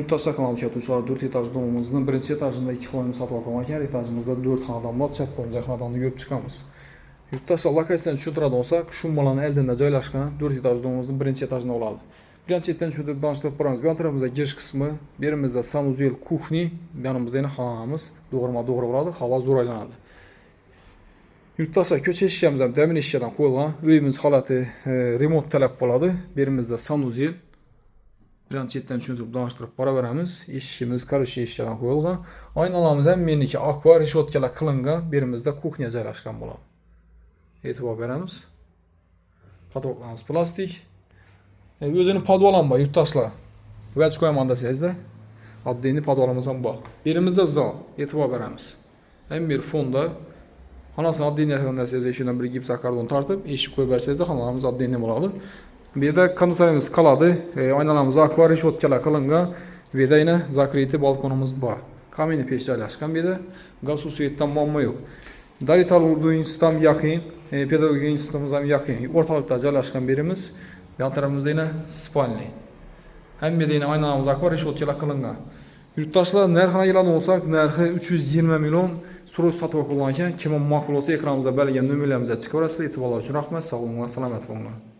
Yurttaşlar kanalı kətuşlar 4 etajlı domumuzun birinci etajında 2 xilonunu satıb almaq, hər etajımızda 4 xanadan var, çap boyunca xanadanı görüb çıxamız. Yurttaşlar lokasiyasını düşündürədə olsaq, Şumbalanın əldində caylaşqan 4 etajlı domumuzun birinci etajında oladı. Birinci etdən düşündürüb danışdırıb buramız. Bir tarafımızda giriş qismi, birimizdə sanuzel kuxni, yanımızda yine xanamız, doğrama doğru oladı, hava zoraylanadı. Yurttaşlar köçə eşyamızdan dəmir eşyadan qoyulğan, öyümüz halatı remont tələb oladı. Birimizdə sanuzel, birinci etdən düşündürüb danışdırıb para verəmiz. İşimiz karışıq eşyadan qoyulğan. Aynalarımız həm meniki akva, reşotkala qılınğa, birimizdə kuxniya caylaşqan oladı. Etibar verəmiz. Patoklarımız plastik. Özünün padvalan var yurttaşlar. Vəc qoymanda sizdə. Adliyini padvalamızdan var. Birimizdə zal, etibar verəmiz. Həm bir fonda hanasının adliyini yətəndə sizdə işindən bir gips akardon tartıb, eşik qoyub bərsizdə xanalarımız adliyini oladı. Bir də kondisionerimiz qaladı. Aynalarımız akva, reşotkala qılınğa və də yine zakriti balkonumuz var. Kamini peş caylaşqan bir də qaz su suyetdən mamma yox. Darital Urdu İnstitutam yakın, pedagogik institutumuzdan yakın. Ortalıqda caylaşqan birimiz. Yan tarafımızda yine spalni. Hem bir de yine aynalarımız akva, reşotkala qılınğa. Yurttaşlar nərxına gələn olsaq, nərxi 320 milyon soruş satıb kullanırkən, kimin makul olsa ekranımızda bəlgən nömrələrimizə çıxıb. Etibarlar üçün rəhmət, sağ olun, salamat olun.